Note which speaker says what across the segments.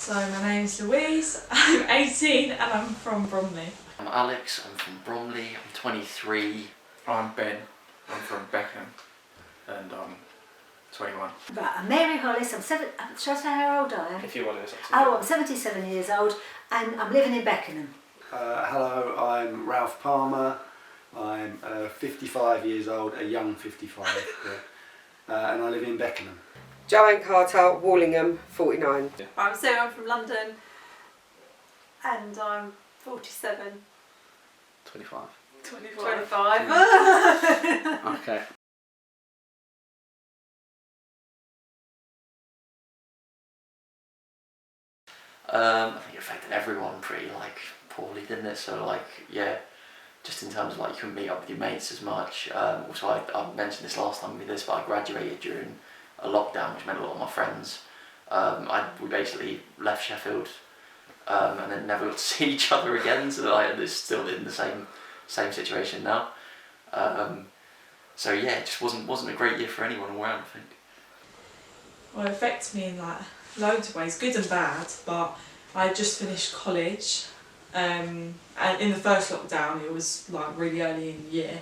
Speaker 1: So my name's Louise, I'm 18 and I'm from Bromley.
Speaker 2: I'm Alex, I'm from Bromley, I'm 23.
Speaker 3: I'm Ben, I'm from Beckenham and I'm 21.
Speaker 4: Right, I'm Mary Hollis, shall I say how old I am?
Speaker 3: If you want to, it's up to you.
Speaker 4: Oh, I'm 77 years old and I'm living in Beckenham.
Speaker 5: Hello, I'm Ralph Palmer. I'm 55 years old, a young 55, and I live in Beckenham.
Speaker 6: Joanne Carter, Wallingham, 49.
Speaker 7: I'm Sue, I'm from London and I'm 47.
Speaker 2: 25.
Speaker 7: 25.
Speaker 2: Okay. I think it affected everyone pretty poorly, didn't it? So yeah, just in terms of you couldn't meet up with your mates as much. Also I mentioned this last time with this, but I graduated during a lockdown, which meant a lot of my friends. We basically left Sheffield and then never got to see each other again. So they're still in the same situation now. So yeah, it just wasn't a great year for anyone all around, I think.
Speaker 1: Well, it affected me in loads of ways, good and bad, but I just finished college and in the first lockdown it was really early in the year.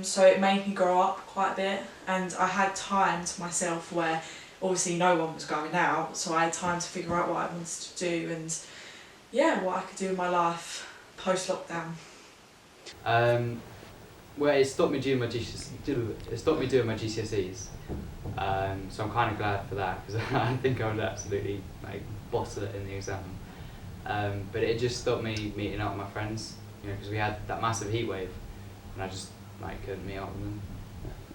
Speaker 1: So it made me grow up quite a bit and I had time to myself where obviously no one was going out, so I had time to figure out what I wanted to do and yeah, what I could do in my life post-lockdown.
Speaker 8: Well, it stopped me doing my GCSEs, so I'm kind of glad for that because I think I would absolutely bottle it in the exam. But it just stopped me meeting up with my friends, because we had that massive heat wave, and I just couldn't meet up with them.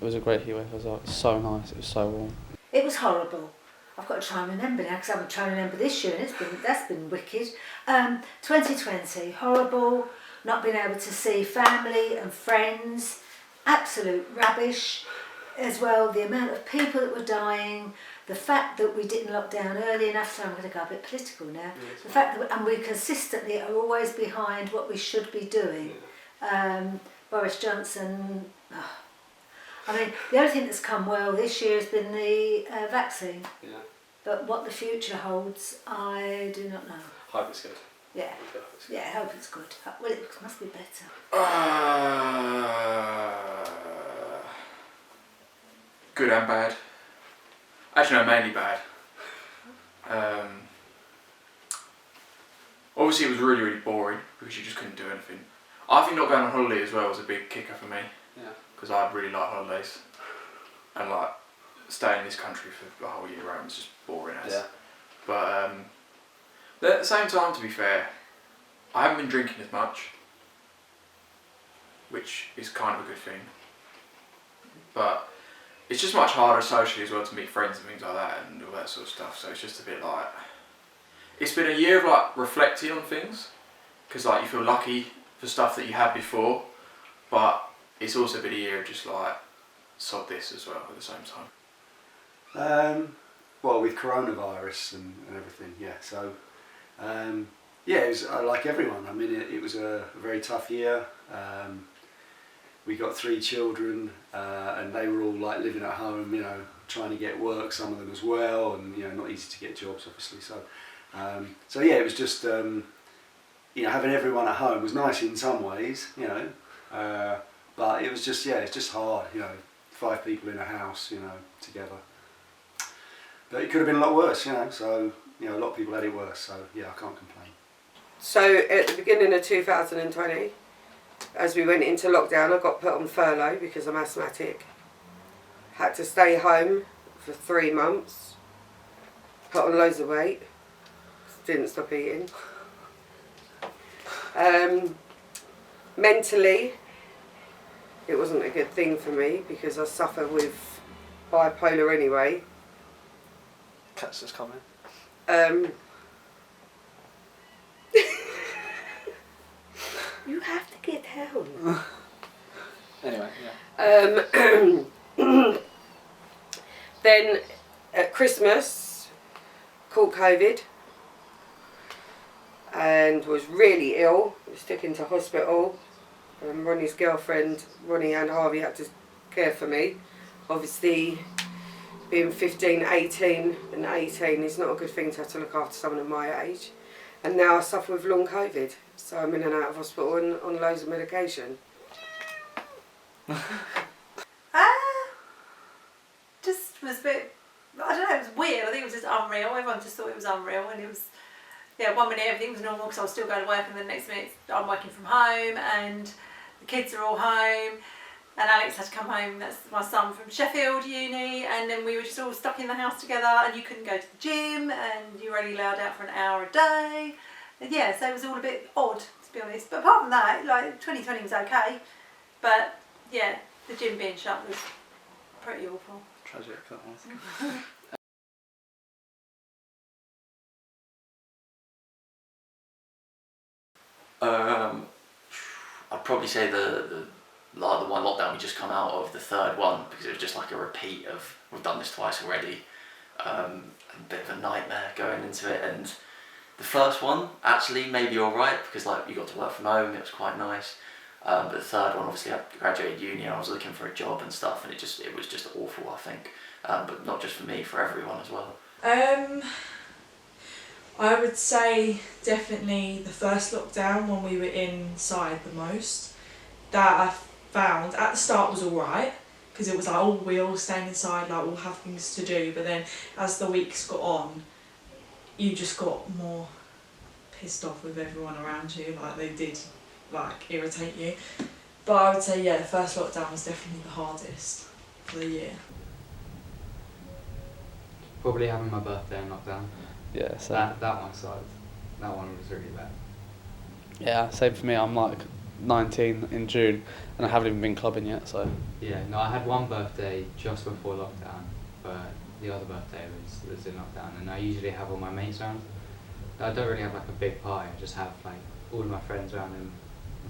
Speaker 9: It was a great heat wave. It was so nice. It was so warm.
Speaker 4: It was horrible. I've got to try and remember now because I'm trying to remember this year and that's been wicked. 2020, horrible. Not being able to see family and friends, absolute rubbish. As well, the amount of people that were dying, the fact that we didn't lock down early enough, so I'm going to go a bit political now, the fact that we consistently are always behind what we should be doing. Boris Johnson, the only thing that's come well this year has been the vaccine.
Speaker 9: Yeah.
Speaker 4: But what the future holds, I do not know.
Speaker 9: Hope it's good.
Speaker 4: Yeah, I hope it's good. Well, it must be better.
Speaker 3: Good and bad. Actually, no, mainly bad. Obviously, it was really, really boring because you just couldn't do anything. I think not going on holiday as well was a big kicker for me.
Speaker 9: Yeah.
Speaker 3: Because I really like holidays. And staying in this country for the whole year round was just boring as.
Speaker 9: Yeah.
Speaker 3: But at the same time, to be fair, I haven't been drinking as much, which is kind of a good thing. But it's just much harder socially as well to meet friends and things like that and all that sort of stuff. So it's just a bit it's been a year of reflecting on things, because you feel lucky for stuff that you had before, but it's also been a year of just sod this as well at the same time.
Speaker 5: Well, with coronavirus and everything, yeah. So, yeah, it was like everyone. I mean, it was a very tough year. We got 3 children, and they were all living at home, trying to get work. Some of them as well, and not easy to get jobs, obviously. So, yeah, it was just having everyone at home was nice in some ways, but it was just it's just hard, 5 people in a house, together. But it could have been a lot worse, So a lot of people had it worse. So yeah, I can't complain.
Speaker 6: So at the beginning of 2020, as we went into lockdown, I got put on furlough because I'm asthmatic. Had to stay home for 3 months. Put on loads of weight. Didn't stop eating. Mentally, it wasn't a good thing for me because I suffer with bipolar anyway.
Speaker 9: Cat's just coming.
Speaker 6: You have to get down.
Speaker 9: Anyway, yeah.
Speaker 6: Then at Christmas, caught COVID and was really ill. Was taken to hospital. Ronnie's girlfriend, Ronnie and Harvey, had to care for me. Obviously, being 15, 18 and 18 is not a good thing to have to look after someone of my age. And now I suffer with long COVID, so I'm in and out of hospital and on loads of medication.
Speaker 7: Just was a bit, I don't know, it was weird. I think it was just unreal. Everyone just thought it was unreal, and it was, yeah, 1 minute everything was normal because I was still going to work, and then the next minute I'm working from home and the kids are all home. And Alex had to come home, that's my son, from Sheffield Uni, and then we were just all stuck in the house together, and you couldn't go to the gym, and you were only allowed out for an hour a day. And yeah, so it was all a bit odd, to be honest. But apart from that, like 2020 was okay. But yeah, the gym being shut was pretty awful.
Speaker 9: Tragic, that was.
Speaker 2: I'd probably say the one lockdown we just come out of, the third one, because it was just like a repeat of, we've done this twice already, a bit of a nightmare going into it. And the first one actually maybe alright, because like you got to work from home, it was quite nice. But the third one, obviously I graduated uni and I was looking for a job and stuff, and it was just awful, I think. But not just for me, for everyone as well.
Speaker 1: I would say definitely the first lockdown, when we were inside the most. That I found at the start was alright, because it was like, oh, we all staying inside, like we'll have things to do. But then as the weeks got on, you just got more pissed off with everyone around you, like they did like irritate you. But I would say, yeah, the first lockdown was definitely the hardest for the year.
Speaker 8: Probably having my birthday in lockdown.
Speaker 9: Yeah, so
Speaker 8: That one sucked. That one was really bad.
Speaker 9: yeah, same for me. I'm like 19 in June, and I haven't even been clubbing yet. So
Speaker 8: Yeah, no, I had one birthday just before lockdown, but the other birthday was in lockdown, and I usually have all my mates around. I don't really have like a big party, I just have like all of my friends around and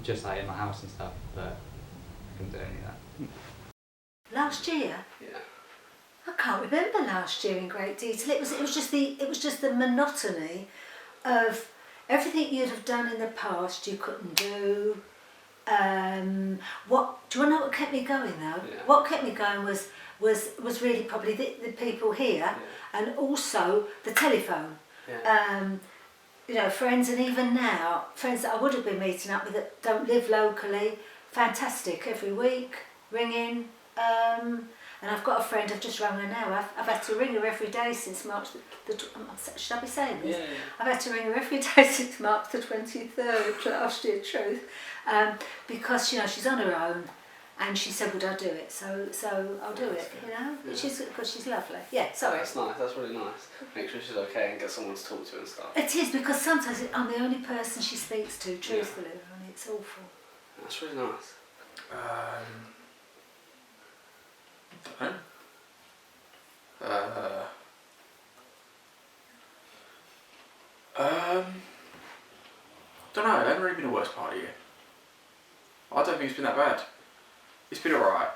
Speaker 8: just like in my house and stuff, but I couldn't do any of that.
Speaker 4: Last year?
Speaker 9: yeah,
Speaker 4: I can't remember last year in great detail. It was just the monotony of everything you'd have done in the past you couldn't do. What do you want to know what kept me going though?
Speaker 9: Yeah.
Speaker 4: What kept me going was really probably the people here, and also the telephone. You know, friends, and even now, friends that I would have been meeting up with that don't live locally, fantastic every week, ringing. And I've got a friend, I've just rung her now, I've had to ring her every day since March should I be saying this?
Speaker 9: yeah.
Speaker 4: I've had to ring her every day since March the 23rd, last year, truth, because, you know, she's on her own, and she said, would I do it? So I'll do it, you know,
Speaker 9: Yeah.
Speaker 4: because she's lovely. Yeah, sorry.
Speaker 9: That's nice. That's really nice. Make sure she's okay and get someone to talk to and stuff.
Speaker 4: It is, because sometimes I'm the only person she speaks to, truthfully, and it's awful.
Speaker 9: That's really nice.
Speaker 3: Don't know, it hasn't really been the worst part of the year. I don't think it's been that bad. It's been alright,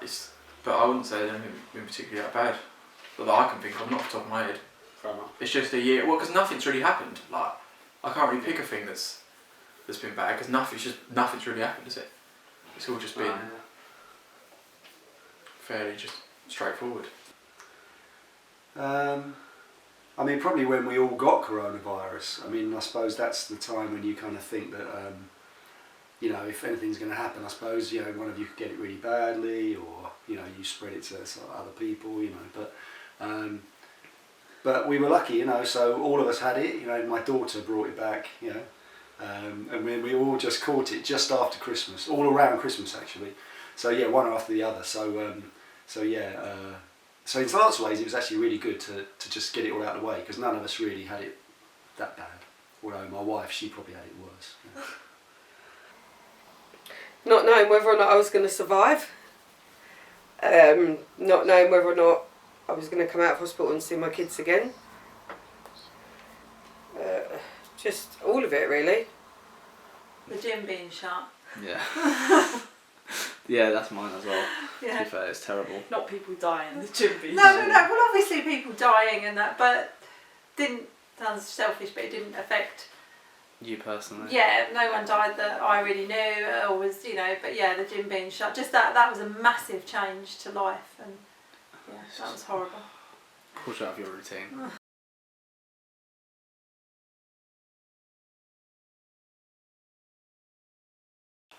Speaker 3: but I wouldn't say anything been particularly that bad. But that I can think of, not off the top of my head.
Speaker 9: Fair enough.
Speaker 3: It's just a year, well, because nothing's really happened. Like, I can't really pick a thing that's been bad, because nothing's really happened, is it? It's all just been fairly just straightforward.
Speaker 5: I mean, probably when we all got coronavirus. I mean, I suppose that's the time when you kind of think that, you know, if anything's going to happen, I suppose, you know, one of you could get it really badly, or, you know, you spread it to sort of other people, you know, but we were lucky, you know, so all of us had it, you know, my daughter brought it back, you know, and we all just caught it just after Christmas, all around Christmas actually, so yeah, one after the other, so yeah, so in lots of ways it was actually really good to just get it all out of the way, because none of us really had it that bad, although my wife, she probably had it worse. Yeah.
Speaker 6: Not knowing whether or not I was going to survive, not knowing whether or not I was going to come out of hospital and see my kids again. Just all of it, really.
Speaker 7: The gym being shut.
Speaker 9: Yeah. Yeah, that's mine as well.
Speaker 7: Yeah.
Speaker 9: To be fair, it's terrible.
Speaker 1: Not people dying, the gym being
Speaker 7: No. Well, obviously people dying and that, but sounds selfish, but it didn't affect.
Speaker 9: You personally?
Speaker 7: Yeah, no one died that I really knew, or was, you know. But yeah, the gym being shut, just that was a massive change to life, and yeah, that was horrible.
Speaker 9: push out of your routine?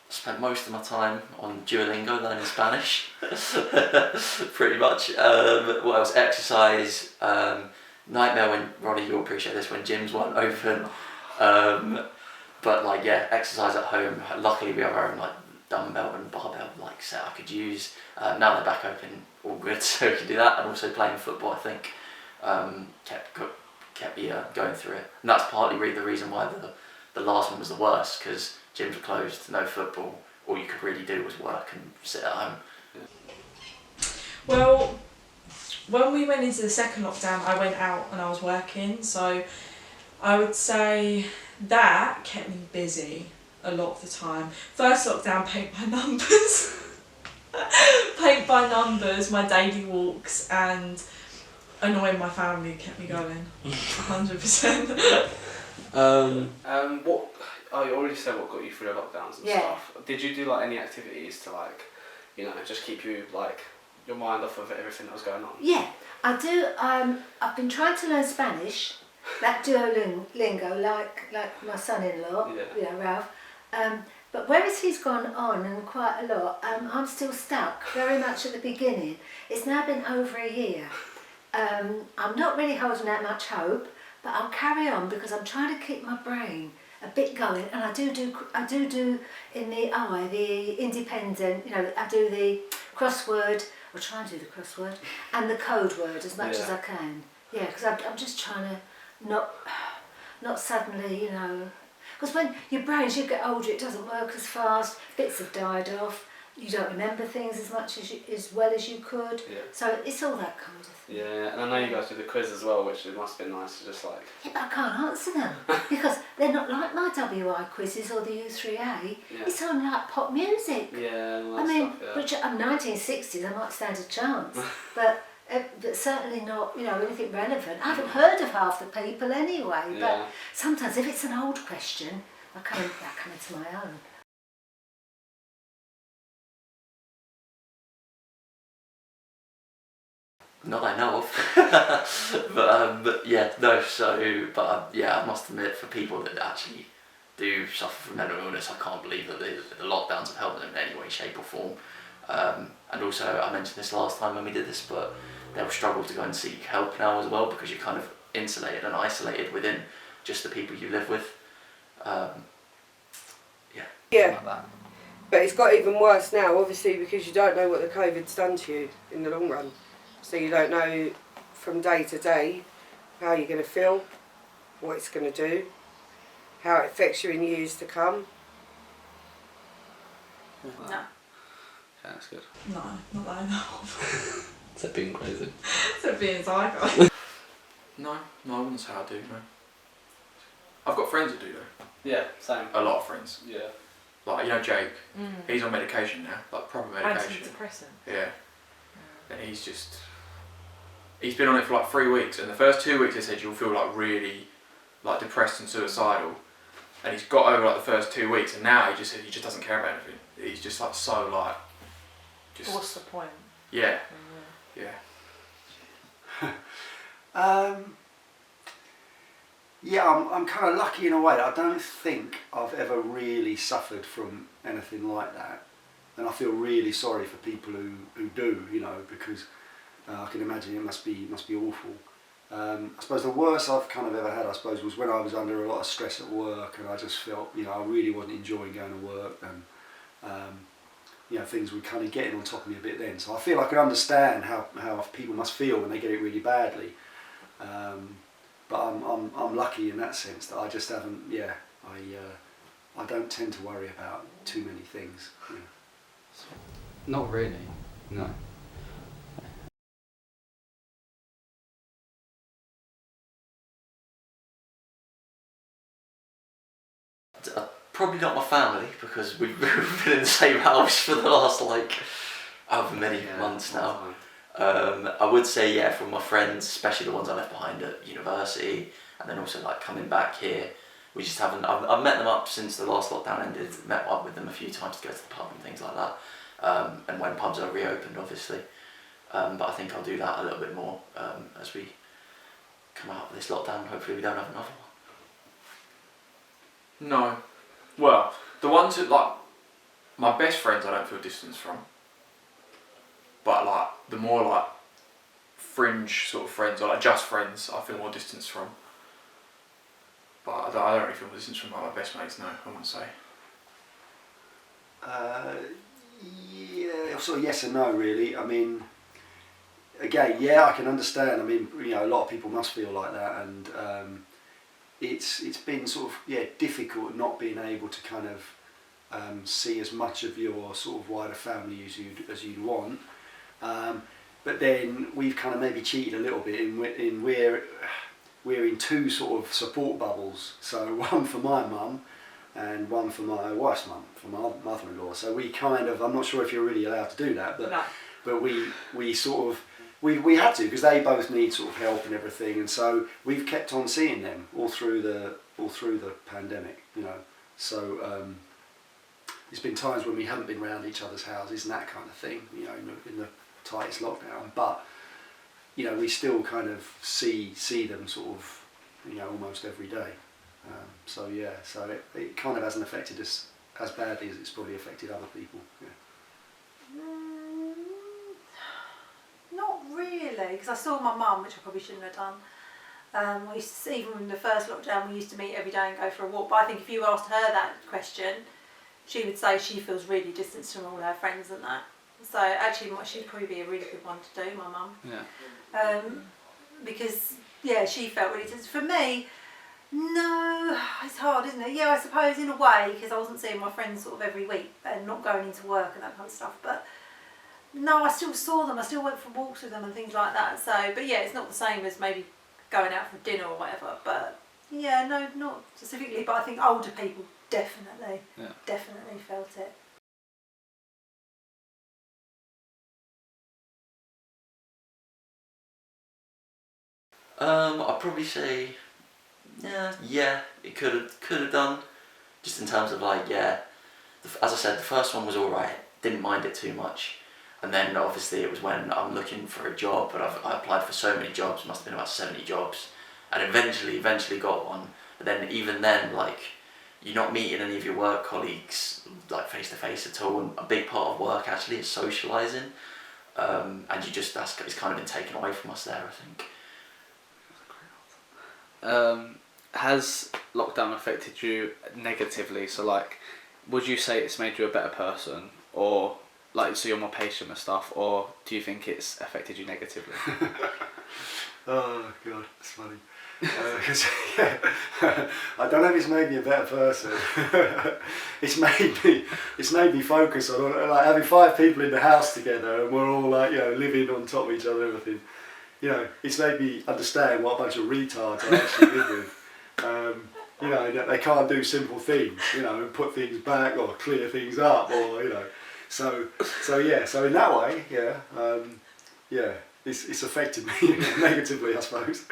Speaker 2: Spent most of my time on Duolingo learning Spanish, pretty much. What else? Exercise. Nightmare when, Ronnie, you'll appreciate this, when gyms weren't open. But like, yeah, exercise at home. Luckily we have our own like dumbbell and barbell like set I could use. Now they're back open, all good, so we can do that. And also playing football, I think, kept me going through it. And that's partly really the reason why the last one was the worst, because gyms were closed, no football. All you could really do was work and sit at home.
Speaker 1: Well, when we went into the second lockdown, I went out and I was working, so I would say that kept me busy a lot of the time. First lockdown, paint by numbers. Paint by numbers, my daily walks, and annoying my family kept me going. 100%.
Speaker 9: What? Oh, you already said what got you through the lockdowns and
Speaker 4: Yeah.
Speaker 9: stuff. Did you do like any activities to like, you know, just keep you like your mind off of everything that was going on?
Speaker 4: Yeah, I do. I've been trying to learn Spanish, that Duolingo, like my son-in-law,
Speaker 9: Yeah.
Speaker 4: you know, Ralph. But whereas he's gone on and quite a lot, I'm still stuck very much at the beginning. It's now been over a year. I'm not really holding out much hope, but I'll carry on because I'm trying to keep my brain a bit going, and I do in the independent, you know, I do the crossword, or try and do the crossword, and the code word as much as I can. Yeah, because I'm just trying to not suddenly, you know, because when your brain, as you get older, it doesn't work as fast, bits have died off, you don't remember things as much as well as you could.
Speaker 9: Yeah.
Speaker 4: So it's all that kind of thing.
Speaker 9: Yeah, and I know you guys do the quiz as well, which it must have been nice to just like.
Speaker 4: Yeah, but I can't answer them because they're not like my WI quizzes or the U3A.
Speaker 9: Yeah.
Speaker 4: It's on like pop music.
Speaker 9: Yeah, and all
Speaker 4: I
Speaker 9: that
Speaker 4: mean,
Speaker 9: stuff, yeah.
Speaker 4: which I'm 1960s, I might stand a chance, but certainly not, you know, anything relevant. I haven't heard of half the people anyway.
Speaker 9: Yeah.
Speaker 4: But sometimes if it's an old question, I come into my own.
Speaker 2: Not that I know of. but yeah, no, so, but yeah, I must admit, for people that actually do suffer from mental illness, I can't believe that the lockdowns have helped them in any way, shape or form. And also, I mentioned this last time when we did this, but they'll struggle to go and seek help now as well, because you're kind of insulated and isolated within just the people you live with.
Speaker 6: Yeah,
Speaker 2: Like that.
Speaker 6: but it's got even worse now, obviously, because you don't know what the COVID's done to you in the long run. So you don't know from day to day how you're going to feel, what it's going to do, how it affects you in years to come.
Speaker 7: No.
Speaker 9: Yeah, that's good.
Speaker 1: No, not that I know of.
Speaker 9: Is that being crazy?
Speaker 1: Except being psycho.
Speaker 3: No, I wouldn't say I do, no. I've got friends that do though.
Speaker 9: Yeah, same.
Speaker 3: A lot of friends.
Speaker 9: Yeah.
Speaker 3: Like, you know Jake, he's on medication now, like proper medication.
Speaker 1: Antidepressant.
Speaker 3: Yeah. And he's been on it for like 3 weeks, and the first 2 weeks they said you'll feel like really like depressed and suicidal. And he's got over like the first 2 weeks, and now he just doesn't care about anything. He's just like so like just
Speaker 1: What's the point?
Speaker 3: yeah. Yeah.
Speaker 5: Yeah, I'm kind of lucky in a way. I don't think I've ever really suffered from anything like that, and I feel really sorry for people who do, you know, because I can imagine it must be awful. I suppose the worst I've kind of ever had, I suppose, was when I was under a lot of stress at work, and I just felt, you know, I really wasn't enjoying going to work, and you know, things were kind of getting on top of me a bit then. So I feel I can understand how people must feel when they get it really badly. But I'm lucky in that sense that I just haven't. Yeah, I don't tend to worry about too many things. You know.
Speaker 8: Not really, no.
Speaker 2: Probably not my family, because we've been in the same house for the last like however many months now. I would say, yeah, from my friends, especially the ones I left behind at university, and then also like coming back here, we just haven't. I've met them up since the last lockdown ended. Met up with them a few times to go to the pub and things like that, and when pubs are reopened, obviously. But I think I'll do that a little bit more as we come out of this lockdown. Hopefully we don't have another one.
Speaker 3: No. Well, the ones that, like, my best friends I don't feel distance from. But, like, the more, like, fringe sort of friends, or like just friends, I feel more distance from. But I don't really feel more distance from, like, my best mates, no, I wouldn't say.
Speaker 5: Yeah, sort of yes and no, really. I mean, again, yeah, I can understand. I mean, you know, a lot of people must feel like that, and it's been sort of difficult not being able to kind of see as much of your sort of wider family as you'd want. But then we've kind of maybe cheated a little bit in we're in two sort of support bubbles. So one for my mum and one for my wife's mum, for my mother-in-law. So we kind of, I'm not sure if you're really allowed to do that, but
Speaker 1: No.
Speaker 5: but we sort of we had to, because they both need sort of help and everything, and so we've kept on seeing them all through the pandemic, you know. So there's been times when we haven't been round each other's houses and that kind of thing, you know, in the tightest lockdown, but you know, we still kind of see them sort of, you know, almost every day. So yeah, so it kind of hasn't affected us as badly as it's probably affected other people. Yeah.
Speaker 7: Not really, because I saw my mum, which I probably shouldn't have done. We used to, even in the first lockdown, we used to meet every day and go for a walk. But I think if you asked her that question, she would say she feels really distanced from all her friends and that. So actually, she'd probably be a really good one to do, my mum.
Speaker 9: Yeah.
Speaker 7: Because yeah, she felt really distanced. For me, no, it's hard, isn't it? Yeah, I suppose in a way, because I wasn't seeing my friends sort of every week and not going into work and that kind of stuff. But no, I still saw them. I still went for walks with them and things like that. So, but yeah, it's not the same as maybe going out for dinner or whatever. But yeah, no, not specifically. But I think older people definitely felt it.
Speaker 2: I'd probably say, yeah, it could have done, just in terms of like, as I said, the first one was alright, didn't mind it too much, and then obviously it was when I'm looking for a job, but I applied for so many jobs, must have been about 70 jobs, and eventually got one, but then even then, like, you're not meeting any of your work colleagues like face to face at all, and a big part of work actually is socialising, and it's kind of been taken away from us there, I think.
Speaker 9: Has lockdown affected you negatively? So like, would you say it's made you a better person, or like, so you're more patient with stuff, or do you think it's affected you negatively?
Speaker 5: Oh god, that's funny. I don't know if it's made me a better person. It's made me focus on like having 5 people in the house together, and we're all like, you know, living on top of each other and everything. You know, it's made me understand what a bunch of retards I actually live with. You know, that they can't do simple things, you know, and put things back or clear things up, or, you know. So yeah, so in that way, it's affected me negatively, I suppose.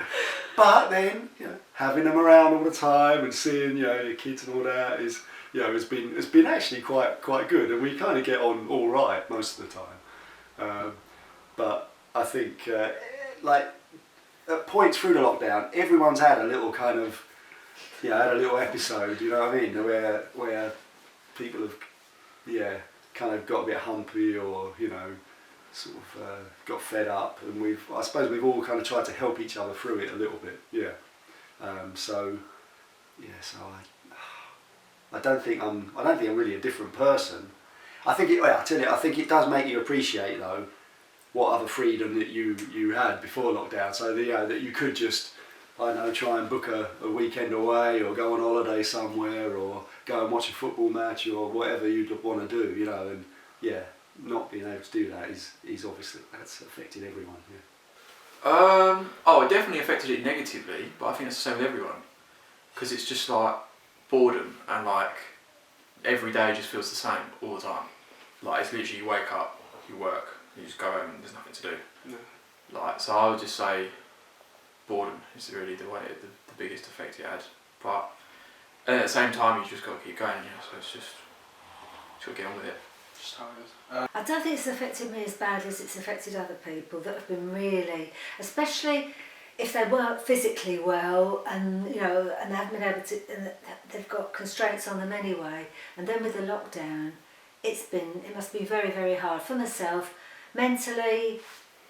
Speaker 5: But then, you know, having them around all the time and seeing, you know, your kids and all that is, you know, has been actually quite good, and we kind of get on all right most of the time. But I think, like, at points through the lockdown, everyone's had a little kind of, you know, had a little episode, you know what I mean, where people have, kind of got a bit humpy, or, you know, sort of got fed up, and I suppose we've all kind of tried to help each other through it a little bit, so I don't think I'm really a different person. I think I think it does make you appreciate, though, what other freedom that you had before lockdown. So that you could just, I don't know, try and book a weekend away, or go on holiday somewhere, or go and watch a football match, or whatever you'd want to do, you know, and not being able to do that is obviously, that's affected everyone.
Speaker 3: It definitely affected it negatively, but I think it's the same with everyone, because it's just like boredom, and like every day just feels the same all the time. Like, it's literally, you wake up, you work, you just go home and there's nothing to do.
Speaker 5: No.
Speaker 3: Like, so I would just say boredom is really the biggest effect it had. But at the same time, you just got to keep going, so it's just got to get on with it.
Speaker 9: Just how it is.
Speaker 4: I don't think it's affected me as badly as it's affected other people that have been really, especially if they weren't physically well and you know and they haven't been able to, and they've got constraints on them anyway. And then with the lockdown, it must be very, very hard for myself mentally.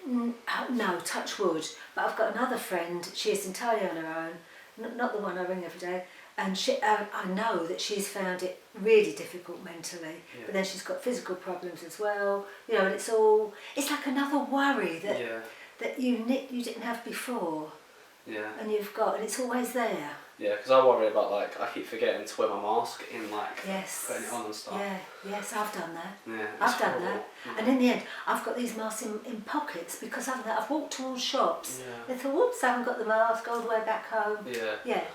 Speaker 4: No, touch wood. But I've got another friend. She is entirely on her own, not the one I ring every day. And I know that she's found it really difficult mentally, but then she's got physical problems as well. You know, and it's like another worry that you didn't have before, and you've got, and it's always there.
Speaker 9: Yeah, because I worry about like I keep forgetting to wear my mask in like putting it on and stuff.
Speaker 4: Yes, I've done that.
Speaker 9: Yeah,
Speaker 4: I've done that, and in the end, I've got these masks in pockets because I've walked towards shops.
Speaker 9: Yeah.
Speaker 4: They thought, whoops, I haven't got the mask all the way back home.
Speaker 9: Yeah.
Speaker 4: Yeah,